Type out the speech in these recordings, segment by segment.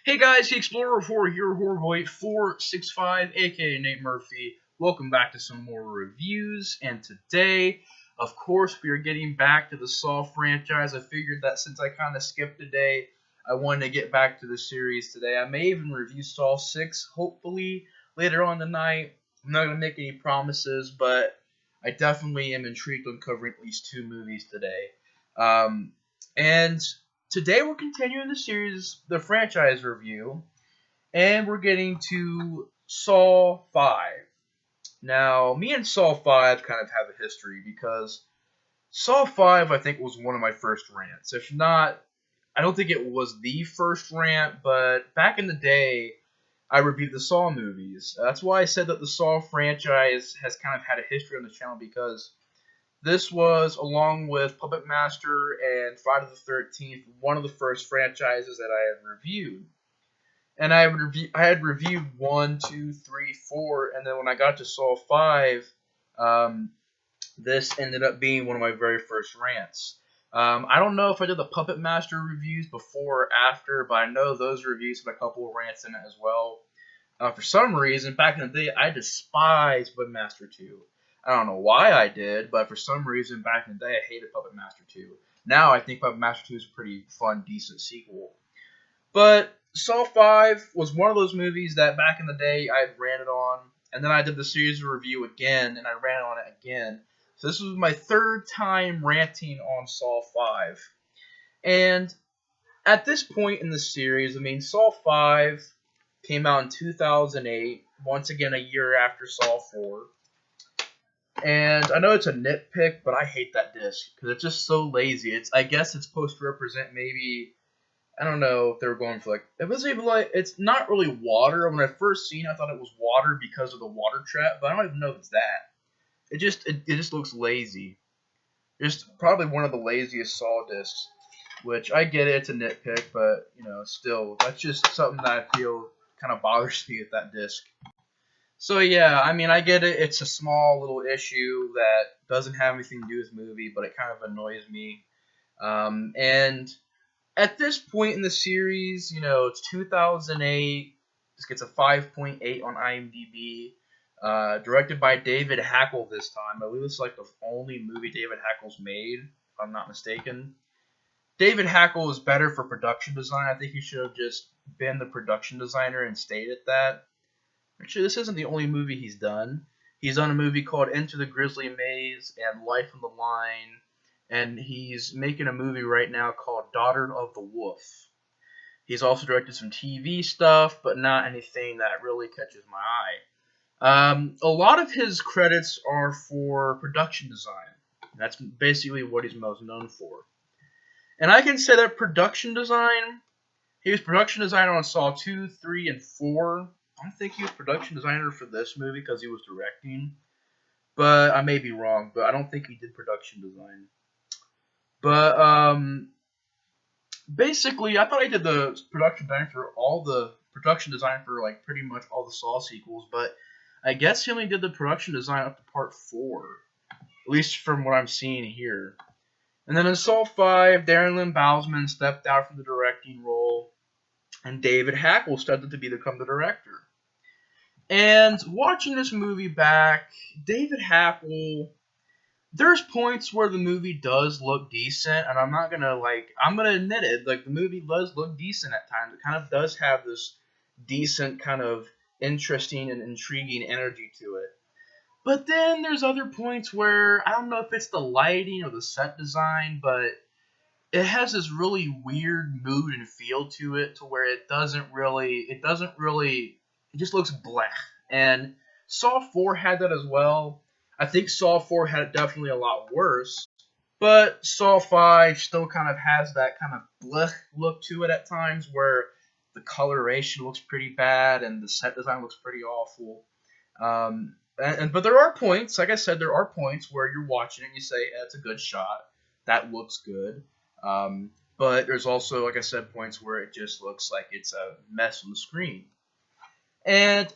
Hey guys, the Explorer 4 here, Horrorboy 465, aka Nate Murphy. Welcome back to some more reviews, and today, of course, we are getting back to the Saw franchise. I figured that since I kind of skipped a day, I wanted to get back to the series today. I may even review Saw 6, hopefully, later on tonight. I'm not going to make any promises, but I definitely am intrigued on covering at least two movies today. And today we're continuing the series, the franchise review, and we're getting to Saw 5. Now, me and Saw 5 kind of have a history because Saw 5, I think, was one of my first rants. If not, I don't think it was the first rant, but back in the day, I reviewed the Saw movies. That's why I said that the Saw franchise has kind of had a history on the channel because this was, along with Puppet Master and Friday the 13th, one of the first franchises that I had reviewed. And I had reviewed 1, 2, 3, 4, and then when I got to Saw 5, this ended up being one of my very first rants. I don't know if I did the Puppet Master reviews before or after, but I know those reviews had a couple of rants in it as well. For some reason, back in the day, I despised Puppet Master 2. I don't know why I did, but for some reason, back in the day, I hated Puppet Master 2. Now I think Puppet Master 2 is a pretty fun, decent sequel. But Saw 5 was one of those movies that back in the day I had ranted on, and then I did the series review again, and I ran on it again. So this was my third time ranting on Saw 5. And at this point in the series, Saw 5 came out in 2008, once again a year after Saw 4. And I know it's a nitpick, but I hate that disc because it's just so lazy. I guess it's supposed to represent maybe, I don't know if they were going for it wasn't even it's not really water. When I first seen it, I thought it was water because of the water trap, but I don't even know if it's that. It just looks lazy. Just probably one of the laziest Saw discs, which I get it, it's a nitpick, but still, that's just something that I feel kind of bothers me with that disc. So yeah, I get it. It's a small little issue that doesn't have anything to do with the movie, but it kind of annoys me. And at this point in the series, it's 2008. This gets a 5.8 on IMDb. Directed by David Hackle this time. I believe it's like the only movie David Hackle's made, if I'm not mistaken. David Hackle is better for production design. I think he should have just been the production designer and stayed at that. Actually, this isn't the only movie he's done. He's done a movie called Into the Grizzly Maze and Life on the Line, and he's making a movie right now called Daughter of the Wolf. He's also directed some TV stuff, but not anything that really catches my eye. A lot of his credits are for production design. That's basically what he's most known for. And I can say that production design, he was production designer on Saw 2, 3, and 4. I don't think he was production designer for this movie because he was directing. But I may be wrong, but I don't think he did production design. But basically, I thought he did the production design for like pretty much all the Saw sequels, but I guess he only did the production design up to part 4, at least from what I'm seeing here. And then in Saw 5, Darren Lynn Bousman stepped out from the directing role, and David Hackle stepped in to become the director. And watching this movie back, David Hackle, there's points where the movie does look decent, and I'm gonna admit it, the movie does look decent at times. It kind of does have this decent kind of interesting and intriguing energy to it. But then there's other points where, I don't know if it's the lighting or the set design, but it has this really weird mood and feel to it to where it just looks blech. And Saw 4 had that as well. I think Saw 4 had it definitely a lot worse. But Saw 5 still kind of has that kind of blech look to it at times where the coloration looks pretty bad and the set design looks pretty awful. But there are points, like I said, there are points where you're watching it and you say, that's a good shot. That looks good. But there's also, like I said, points where it just looks like it's a mess on the screen. And,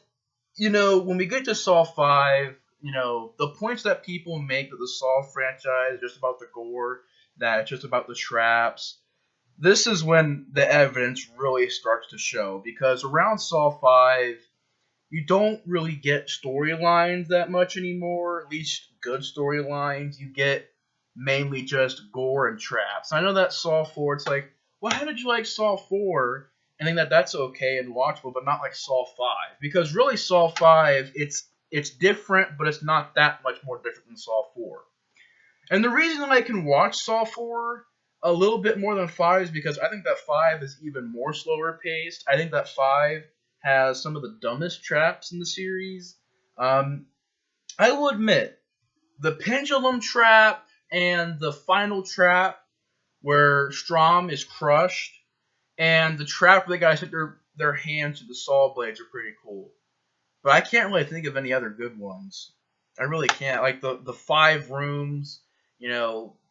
when we get to Saw 5, the points that people make that the Saw franchise is just about the gore, that it's just about the traps, this is when the evidence really starts to show, because around Saw 5, you don't really get storylines that much anymore, at least good storylines. You get mainly just gore and traps. I know that Saw 4, it's like, well, how did you like Saw 4? I think that that's okay and watchable, but not like Saw 5. Because really, Saw 5, it's different, but it's not that much more different than Saw 4. And the reason I can watch Saw 4 a little bit more than 5 is because I think that 5 is even more slower paced. I think that 5 has some of the dumbest traps in the series. Um, I will admit, the pendulum trap and the final trap where Strom is crushed, and the trap where the guys stick their hands to the saw blades are pretty cool. But I can't really think of any other good ones. I really can't. Like the 5 rooms,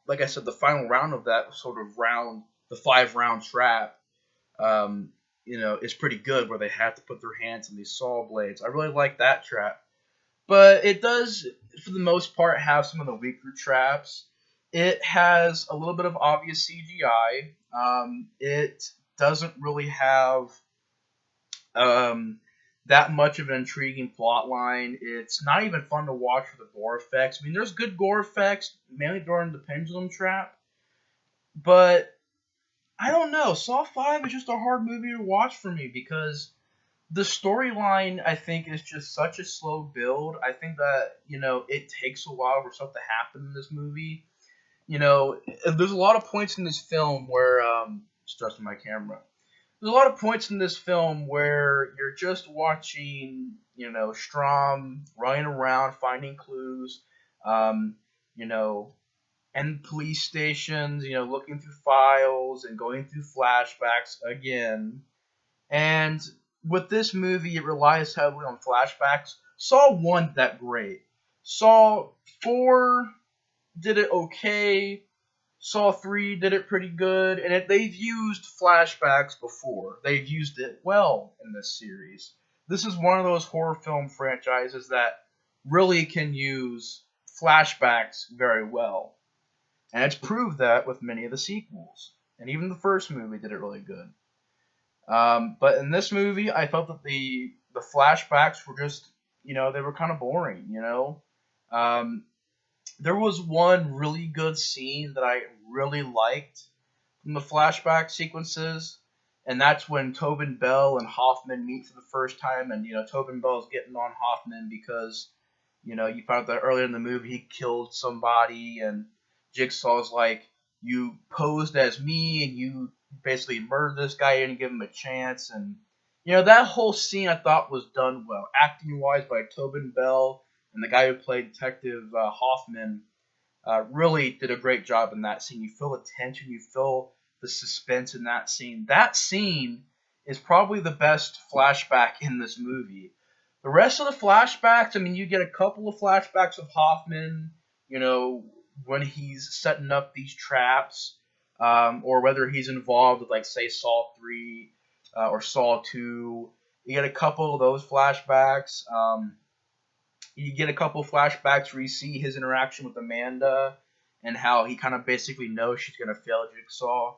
like I said, the final round of that sort of round, the 5 round trap, um, is pretty good where they have to put their hands on these saw blades. I really like that trap. But it does, for the most part, have some of the weaker traps. It has a little bit of obvious CGI. It doesn't really have um, that much of an intriguing plot line. It's not even fun to watch for the gore effects. I mean, there's good gore effects, mainly during the pendulum trap, but I don't know. Saw 5 is just a hard movie to watch for me because the storyline, I think, is just such a slow build. I think that, it takes a while for stuff to happen in this movie. There's a lot of points in this film where, stressing my camera. There's a lot of points in this film where you're just watching, Strom running around finding clues, um, you know, and police stations, looking through files and going through flashbacks again. And with this movie, it relies heavily on flashbacks. Saw 1 that great. Saw 4 did it okay. Saw 3 did it pretty good, and they've used flashbacks before. They've used it well in this series. This is one of those horror film franchises that really can use flashbacks very well. And it's proved that with many of the sequels. And even the first movie did it really good. But in this movie, I felt that the flashbacks were just, they were kind of boring, Um, there was one really good scene that I really liked from the flashback sequences, and that's when Tobin Bell and Hoffman meet for the first time, and Tobin Bell's getting on Hoffman because you found out that earlier in the movie he killed somebody, and Jigsaw's like, you posed as me, and you basically murdered this guy, and give him a chance, and that whole scene I thought was done well, acting wise by Tobin Bell and the guy who played Detective Hoffman. Really did a great job in that scene. You feel the tension, you feel the suspense in that scene. That scene is probably the best flashback in this movie. The rest of the flashbacks, I mean, you get a couple of flashbacks of Hoffman, when he's setting up these traps, or whether he's involved with, like, say, Saw 3 or Saw 2. You get a couple of those flashbacks. You get a couple flashbacks where you see his interaction with Amanda and how he kind of basically knows she's going to fail Jigsaw.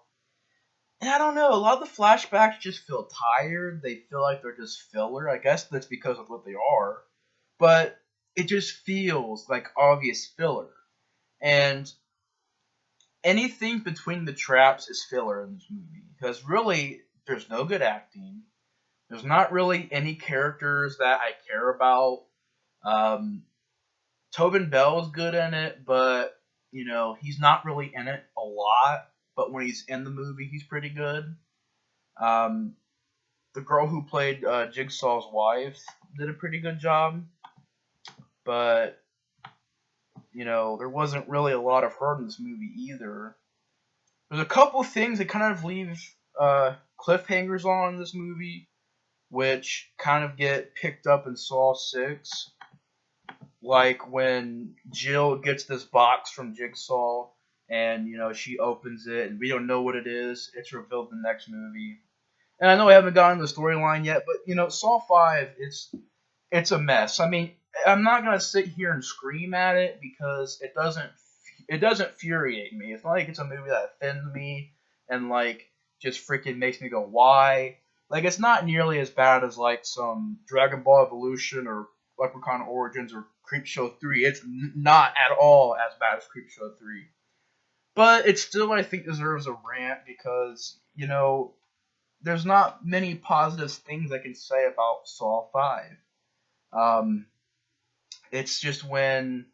And I don't know, a lot of the flashbacks just feel tired. They feel like they're just filler. I guess that's because of what they are. But it just feels like obvious filler. And anything between the traps is filler in this movie. Because really, there's no good acting. There's not really any characters that I care about. Tobin Bell's good in it, but he's not really in it a lot. But when he's in the movie, he's pretty good. The girl who played Jigsaw's wife did a pretty good job, but there wasn't really a lot of her in this movie either. There's a couple things that kind of leave cliffhangers on in this movie, which kind of get picked up in Saw 6. Like when Jill gets this box from Jigsaw and she opens it and we don't know what it is. It's revealed in the next movie. And I know I haven't gotten the storyline yet, but Saw 5, it's a mess. I mean, I'm not gonna sit here and scream at it because it doesn't infuriate me. It's not like it's a movie that offends me and like just freaking makes me go, why? Like, it's not nearly as bad as like some Dragon Ball Evolution or Leprechaun Origins or Creepshow 3. It's not at all as bad as Creepshow 3. But it still, I think, deserves a rant because, there's not many positive things I can say about Saw 5. Um, it's just when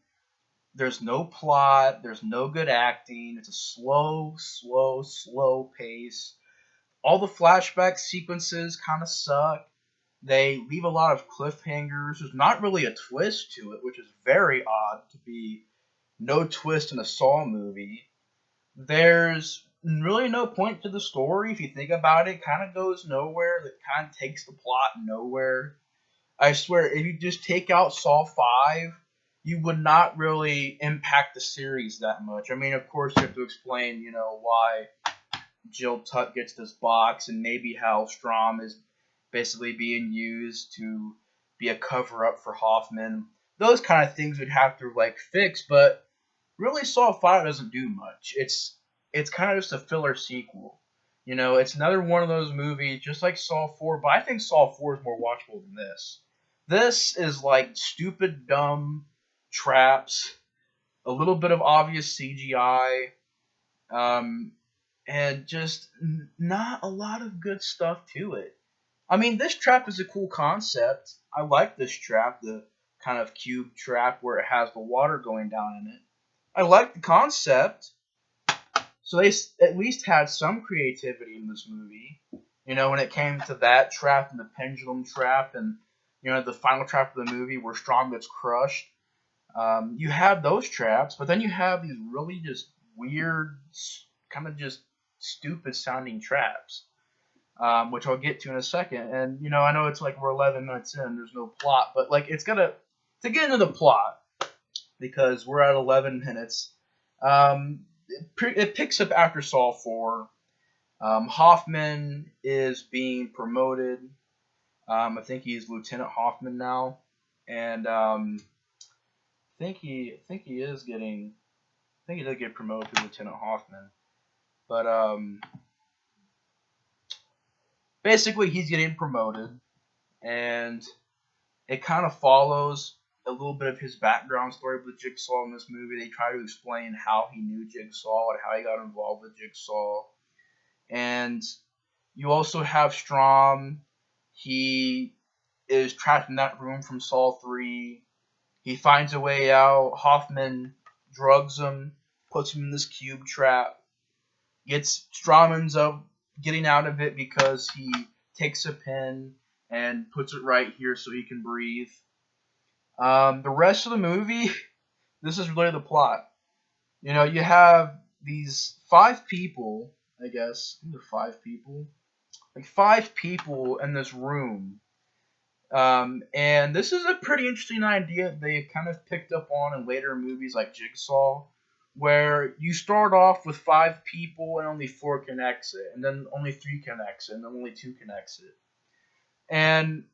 there's no plot, there's no good acting, it's a slow pace. All the flashback sequences kind of suck. They leave a lot of cliffhangers. There's not really a twist to it, which is very odd to be no twist in a Saw movie. There's really no point to the story if you think about it. It kind of goes nowhere. It kind of takes the plot nowhere. I swear, if you just take out Saw 5, you would not really impact the series that much. I mean, of course, you have to explain, why Jill Tutt gets this box and maybe how Strom is basically being used to be a cover-up for Hoffman. Those kind of things would have to, fix, but really Saw 5 doesn't do much. It's kind of just a filler sequel. It's another one of those movies, just like Saw 4, but I think Saw 4 is more watchable than this. This is like stupid, dumb traps, a little bit of obvious CGI, and just not a lot of good stuff to it. I mean, this trap is a cool concept. I like this trap, the kind of cube trap where it has the water going down in it. I like the concept. So they at least had some creativity in this movie. When it came to that trap and the pendulum trap and, the final trap of the movie where Strom gets crushed. You have those traps, but then you have these really just weird, kind of just stupid sounding traps, which I'll get to in a second. And, I know it's like we're 11 minutes in, there's no plot, but to get into the plot, because we're at 11 minutes, it picks up after Saw 4. Hoffman is being promoted. I think he's Lieutenant Hoffman now, and I think he is getting. I think he did get promoted to Lieutenant Hoffman, but basically he's getting promoted, and it kind of follows a little bit of his background story with Jigsaw in this movie. They try to explain how he knew Jigsaw and how he got involved with Jigsaw. And you also have Strom. He is trapped in that room from Saw 3. He finds a way out. Hoffman drugs him, puts him in this cube trap. Strom ends up getting out of it because he takes a pin and puts it right here so he can breathe. The rest of the movie, this is really the plot. You have these 5 people, I guess. I think they're 5 people. Like 5 people in this room. And this is a pretty interesting idea they kind of picked up on in later movies like Jigsaw, where you start off with 5 people and only 4 can exit, and then only 3 can exit, and then only 2 can exit. And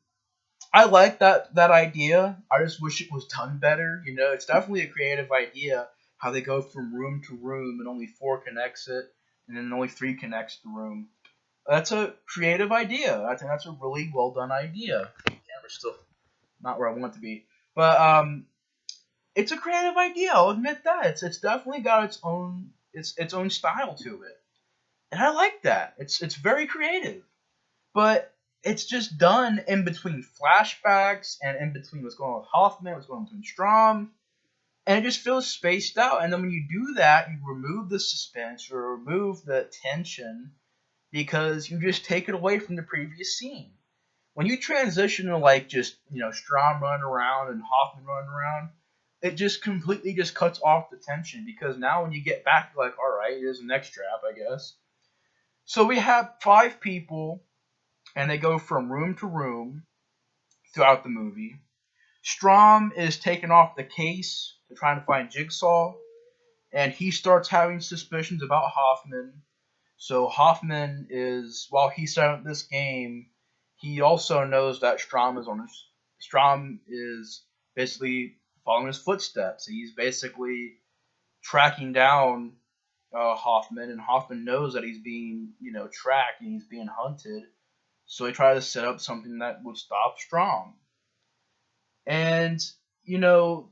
I like that idea. I just wish it was done better. It's definitely a creative idea how they go from room to room and only 4 can exit, and then only 3 can exit the room. That's a creative idea. I think that's a really well done idea. Camera's still not where I want it to be, but it's a creative idea. I'll admit that. It's definitely got its own style to it, and I like that. It's very creative, but it's just done in between flashbacks and in between what's going on with Hoffman, what's going on between Strom, and it just feels spaced out. And then when you do that, you remove the suspense or remove the tension because you just take it away from the previous scene. When you transition to Strom running around and Hoffman running around, it just completely just cuts off the tension because now when you get back, you're like, all right, here's the next trap, I guess. So we have 5 people. And they go from room to room throughout the movie. Strom is taken off the case to try to find Jigsaw, and he starts having suspicions about Hoffman. So Hoffman while he's set up this game, he also knows that Strom is basically following his footsteps. He's basically tracking down Hoffman, and Hoffman knows that he's being, tracked and he's being hunted. So he tried to set up something that would stop Strom. And you know,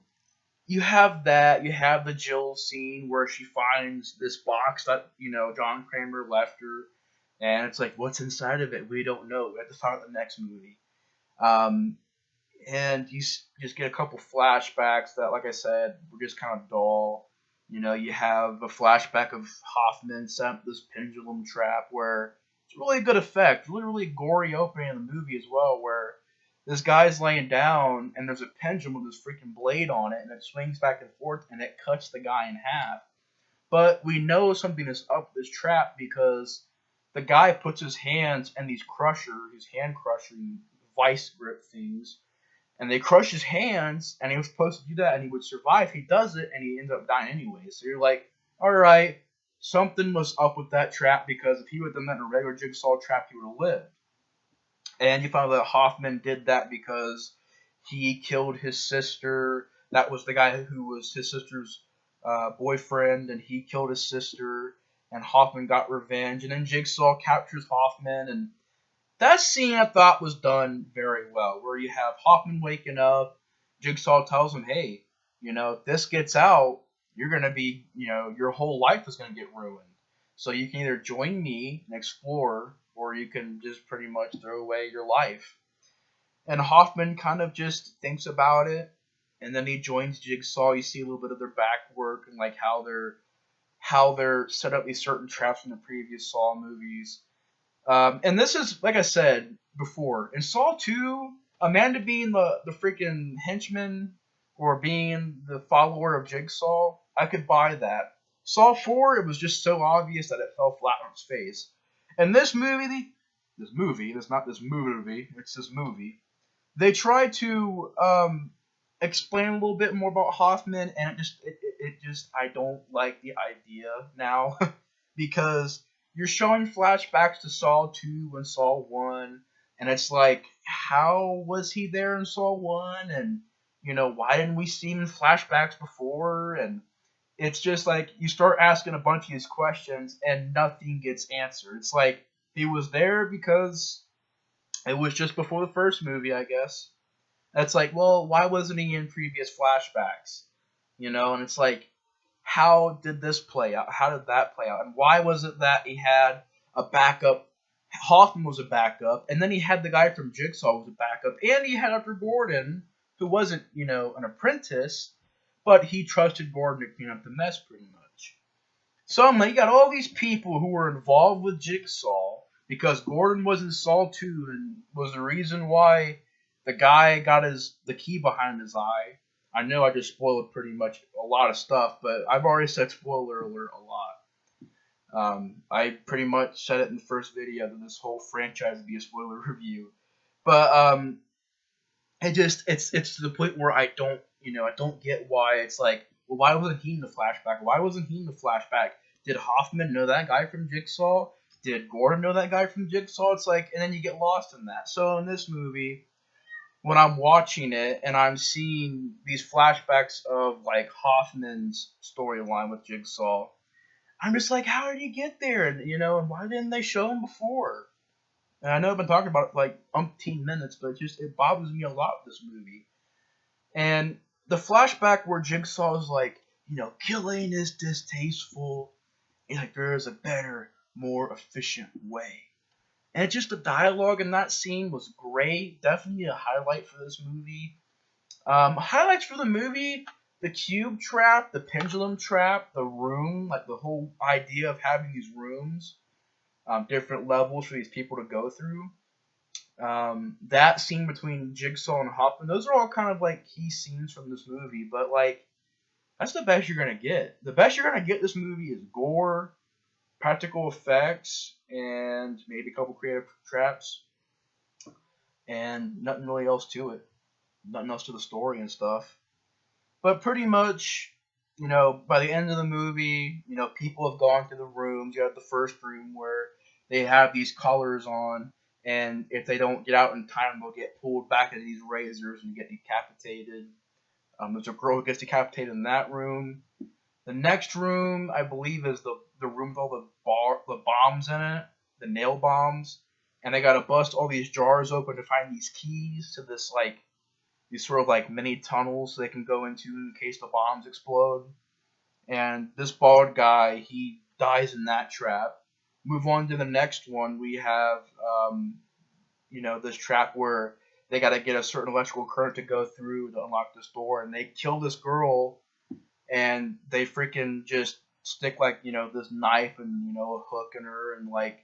you have that. You have the Jill scene where she finds this box that John Kramer left her, and it's like, what's inside of it? We don't know. We have to find out the next movie. Um, and you just get a couple flashbacks that, like I said, were just kind of dull. You have a flashback of Hoffman set up this pendulum trap where it's really a good effect, really, really gory opening in the movie as well, where this guy's laying down and there's a pendulum with this freaking blade on it, and it swings back and forth and it cuts the guy in half. But we know something is up this trap because the guy puts his hands in these his hand crushing vice grip things, and they crush his hands, and he was supposed to do that, and he would survive. He does it, and he ends up dying anyway. So you're like, all right, something was up with that trap, because if he would have done that in a regular Jigsaw trap, he would have lived. And you find out that Hoffman did that because he killed his sister. That was the guy who was his sister's boyfriend, and he killed his sister, and Hoffman got revenge. And then Jigsaw captures Hoffman, and that scene I thought was done very well, where you have Hoffman waking up, Jigsaw tells him, hey, if this gets out, you're going to be, your whole life is going to get ruined. So you can either join me and explore, or you can just pretty much throw away your life. And Hoffman kind of just thinks about it, and then he joins Jigsaw. You see a little bit of their back work and like how they're set up these certain traps in the previous Saw movies. And this is, like I said before, in Saw 2, Amanda being the freaking henchman or being the follower of Jigsaw, I could buy that. Saw 4, it was just so obvious that it fell flat on its face. And it's not this movie, it's this movie. They tried to explain a little bit more about Hoffman, and it just I don't like the idea now because you're showing flashbacks to Saw 2 and Saw 1, and it's like, how was he there in Saw 1? And, why didn't we see him in flashbacks before? And it's just like, you start asking a bunch of these questions, and nothing gets answered. It's like, he was there because it was just before the first movie, I guess. It's like, well, why wasn't he in previous flashbacks? And it's like, how did this play out? How did that play out? And why was it that he had a backup? Hoffman was a backup, and then he had the guy from Jigsaw was a backup, and he had Dr. Gordon, who wasn't, an apprentice, but he trusted Gordon to clean up the mess pretty much. So I'm like, you got all these people who were involved with Jigsaw because Gordon was in Saw 2 and was the reason why the guy got the key behind his eye. I know I just spoiled pretty much a lot of stuff, but I've already said spoiler alert a lot. I pretty much said it in the first video that this whole franchise would be a spoiler review. But it's to the point where I don't get why it's like, well, why wasn't he in the flashback? Why wasn't he in the flashback? Did Hoffman know that guy from Jigsaw? Did Gordon know that guy from Jigsaw? It's like, and then you get lost in that. So in this movie, when I'm watching it and I'm seeing these flashbacks of like Hoffman's storyline with Jigsaw, I'm just like, how did he get there? And and why didn't they show him before? And I know I've been talking about it for like umpteen minutes, but it bothers me a lot with this movie. And the flashback where Jigsaw is like, killing is distasteful. It's like, there is a better, more efficient way. And just the dialogue in that scene was great. Definitely a highlight for this movie. Highlights for the movie: the cube trap, the pendulum trap, the room, like the whole idea of having these rooms, different levels for these people to go through. That scene between Jigsaw and Hoffman, those are all kind of like key scenes from this movie. But like, that's the best you're gonna get. The best you're gonna get this movie is gore, practical effects, and maybe a couple creative traps, and nothing really else to it. Nothing else to the story and stuff. But pretty much, by the end of the movie, people have gone through the rooms. You have the first room where they have these collars on, and if they don't get out in time, they'll get pulled back into these razors and get decapitated. There's a girl who gets decapitated in that room. The next room, I believe, is the room with all the bombs in it, the nail bombs, and they gotta bust all these jars open to find these keys to this like these sort of like mini tunnels they can go into in case the bombs explode. And this bald guy, he dies in that trap. Move on to the next one. We have, this trap where they got to get a certain electrical current to go through to unlock this door, and they kill this girl, and they freaking just stick like this knife and a hook in her, and like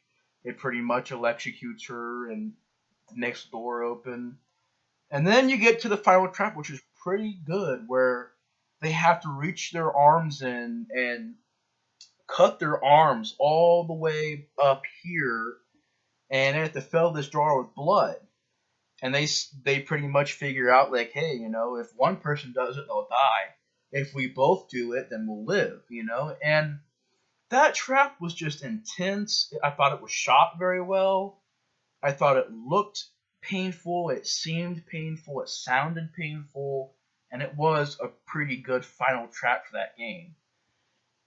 it pretty much electrocutes her, and the next door open. And then you get to the final trap, which is pretty good, where they have to reach their arms in and cut their arms all the way up here, and they have to fill this jar with blood. And they pretty much figure out like, hey, if one person does it, they'll die. If we both do it, then we'll live. And that trap was just intense. I thought it was shot very well. I thought it looked painful. It seemed painful. It sounded painful. And it was a pretty good final trap for that game.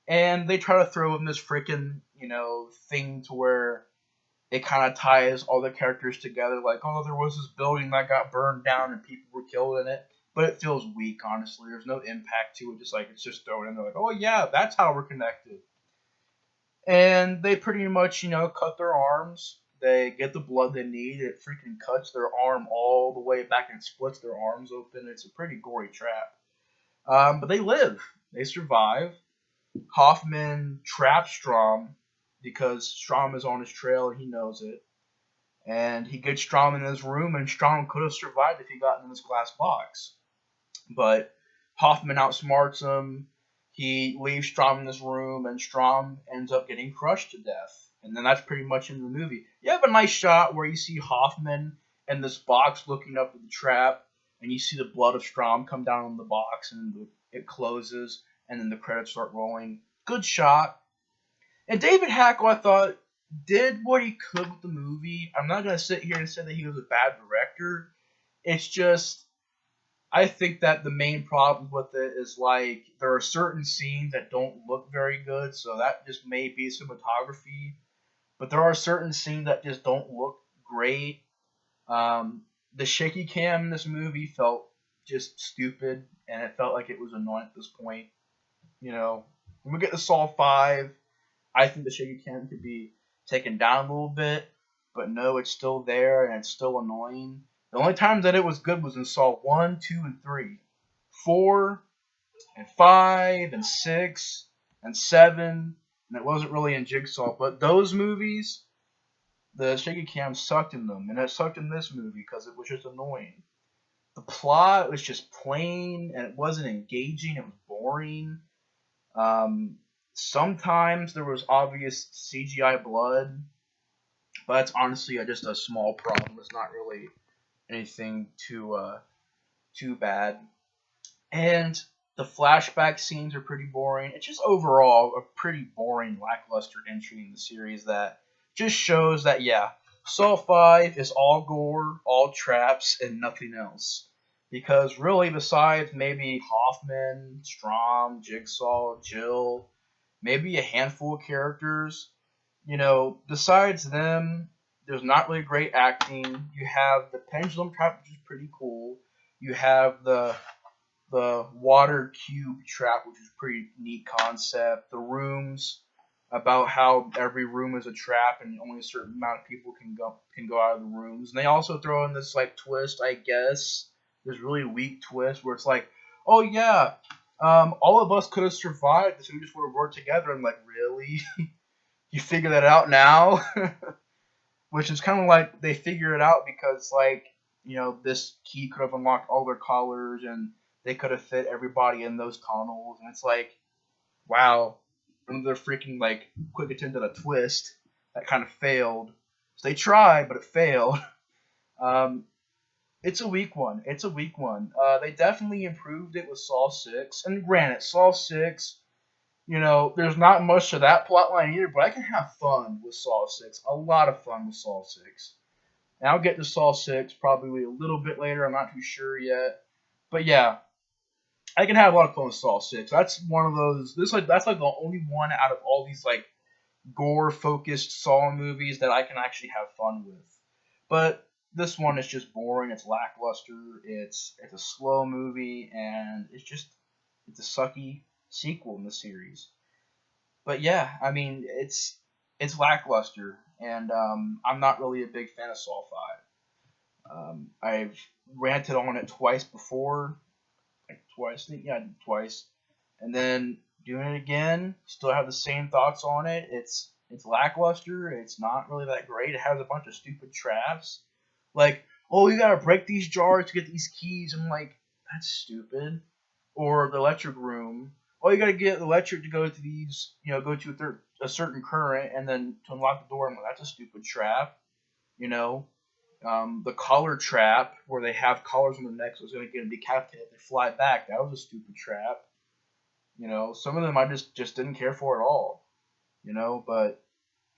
And they try to throw in this freaking, thing to where it kind of ties all the characters together. Like, oh, there was this building that got burned down and people were killed in it. But it feels weak, honestly. There's no impact to it. Just like it's just thrown in there. Like, oh, yeah, that's how we're connected. And they pretty much, cut their arms. They get the blood they need. It freaking cuts their arm all the way back and splits their arms open. It's a pretty gory trap. But they live. They survive. Hoffman traps Strom because Strom is on his trail and he knows it. And he gets Strom in his room, and Strom could have survived if he got in this glass box. But Hoffman outsmarts him. He leaves Strom in this room, and Strom ends up getting crushed to death. And then that's pretty much in the movie. You have a nice shot where you see Hoffman in this box looking up at the trap, and you see the blood of Strom come down on the box, and it closes, and then the credits start rolling. Good shot. And David Hackle, I thought, did what he could with the movie. I'm not going to sit here and say that he was a bad director. It's just, I think that the main problem with it is, like, there are certain scenes that don't look very good, so that just may be cinematography. But there are certain scenes that just don't look great. The shaky cam in this movie felt just stupid, and it felt like it was annoying at this point. When we get to Saw 5, I think the shaky cam could be taken down a little bit, but no, it's still there, and it's still annoying. The only time that it was good was in Saw 1, 2, and 3. 4, and 5, and 6, and 7, and it wasn't really in Jigsaw, but those movies, the shaky cam sucked in them, and it sucked in this movie because it was just annoying. The plot was just plain, and it wasn't engaging, it was boring. Sometimes there was obvious CGI blood, but that's honestly just a small problem. It's not really anything too bad. And the flashback scenes are pretty boring. It's just overall a pretty boring, lackluster entry in the series that just shows that, yeah, Saw 5 is all gore, all traps, and nothing else. Because really, besides maybe Hoffman, Strom, Jigsaw, Jill, maybe a handful of characters, besides them, there's not really great acting. You have the pendulum trap, which is pretty cool. You have the water cube trap, which is a pretty neat concept. The rooms, about how every room is a trap and only a certain amount of people can go out of the rooms. And they also throw in this like twist, I guess. This really weak twist where it's like, oh yeah, all of us could have survived if we just would have worked together. I'm like, really? You figure that out now? Which is kind of like they figure it out because, like, this key could have unlocked all their colors and they could have fit everybody in those tunnels. And it's like, wow, another freaking, like, quick attempt at a twist that kind of failed. So they tried, but it failed. It's a weak one. They definitely improved it with Saw 6. And granted, Saw 6, there's not much to that plotline either, but I can have fun with Saw 6. A lot of fun with Saw 6. And I'll get to Saw 6 probably a little bit later. I'm not too sure yet. But yeah, I can have a lot of fun with Saw 6. That's one of those. That's like the only one out of all these like gore focused Saw movies that I can actually have fun with. But this one is just boring. It's lackluster. It's a slow movie, and it's a sucky sequel in the series. But yeah, I mean it's lackluster, and I'm not really a big fan of Saw 5. I've ranted on it twice before, like twice, yeah, twice, and then doing it again. Still have the same thoughts on it. It's lackluster. It's not really that great. It has a bunch of stupid traps, like oh you gotta break these jars to get these keys. I'm like that's stupid. Or the electric room. Oh you gotta get electric to go to these, go to a certain current, and then to unlock the door. I'm like that's a stupid trap. You know, the collar trap where they have collars on their necks was going to get them decapitated. They fly back. That was a stupid trap. Some of them I just didn't care for at all. But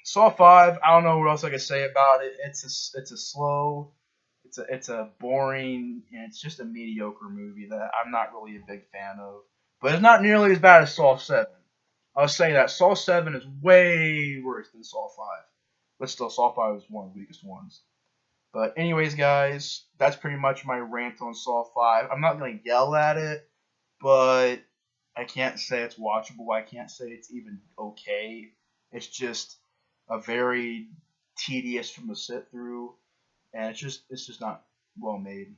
Saw 5, I don't know what else I can say about it. It's a slow, it's a boring, and it's just a mediocre movie that I'm not really a big fan of. But it's not nearly as bad as Saw 7. I'll say that Saw 7 is way worse than Saw 5. But still, Saw 5 is one of the weakest ones. But anyways, guys, that's pretty much my rant on Saw 5. I'm not going to yell at it, but I can't say it's watchable. I can't say it's even okay. It's just a very tedious from the sit through, and it's just not well made.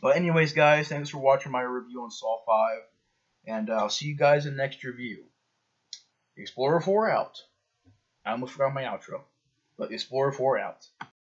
But anyways, guys, thanks for watching my review on Saw 5, and I'll see you guys in the next review. Explorer 4 out. I almost forgot my outro, but Explorer 4 out.